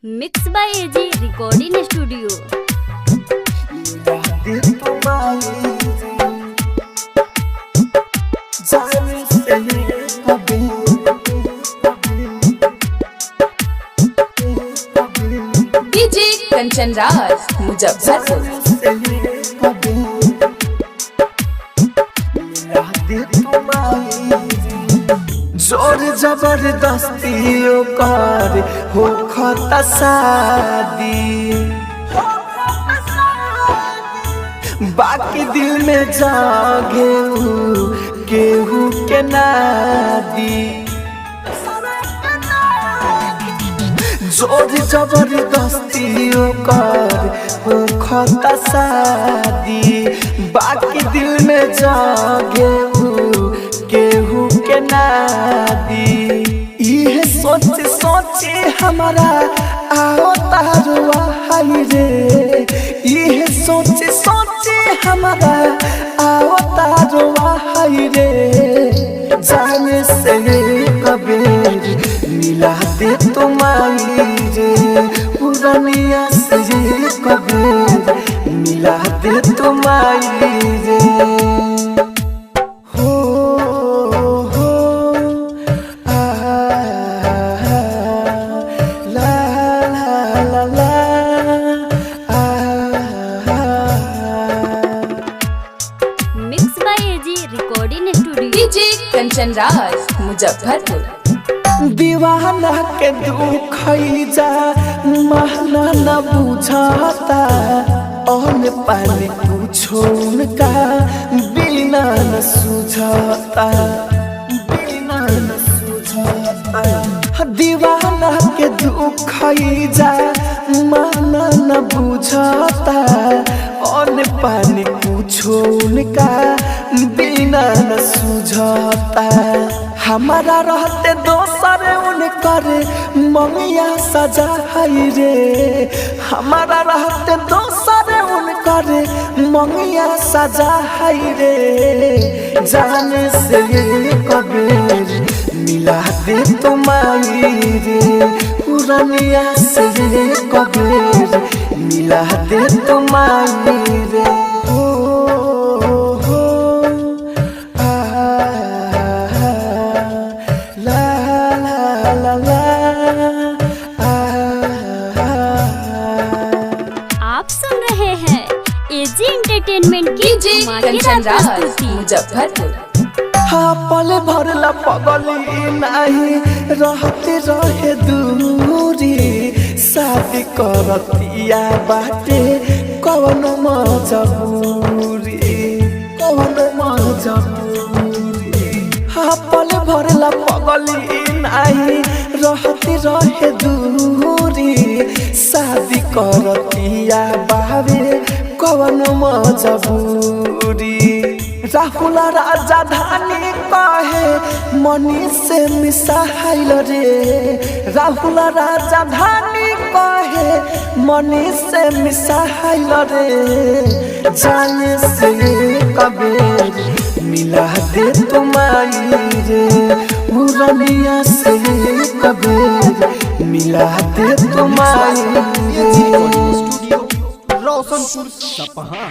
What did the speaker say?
Mix by AG recording studio. DJ Kanchan Raj Muzaffarpur. जोर जबरदस्ती कर हो खता शादी, बाकी दिल में जागे केहू के नादी। जोर जबरदस्ती कर हो खता शादी, बाकी दिल में जागे केहू के नादी। इहे सोच सोचे हमारा आओ तारुआ हाय रे, इहे सोच सोचे हमारा आओ तारुआ हाय रे। जाने से कबीर मिला दे तुम्हारी रे, पुरानिया से कबीर मिला दे तुम्हारी रे। Mix by AG recording studio. DJ Kanchan Raj Muzaffarpur. दीवाना के दुख जा महना न बुझाता, और पानी पूछो उनका बिना न सुझाता, बिना न सुझाता। दीवाना के दुख जा महना न बुझाता, और पानी पूछो उनका बिना न सुझाता। हमारा रहते दोसर उनकर ममिया सजा है रे, हमारा रहते दोसर उनकर ममिया सजा है रे। जाने से कबीर मिला दे तुम्हारी रे, पुरानिया से कबीर मिला दे तुम्हारी रे। आप सुन रहे हैं एजी एंटरटेनमेंट की कंचन राज मुजफ्फरपुर। हाँ पल भरला पगली नहीं रहते रहे दूरी, शादी करतिया बाटे कवन मजबूरी, कवन मजबूरी। हाँ पल भरला पगली नहीं रहते रहे दूरी, शादी करतिया बाबे कवन मजबूरी। राहुल राजधानी कहे मनी से मिसाइल रे, राहुल राजधानी कहे मनी से मिसाइल रे। जाने से कबीर मिला दे तुम्हारी रे, पुरानिया से कबीर मिला दे तुम्हारी रे। रोशनपुर सपहा।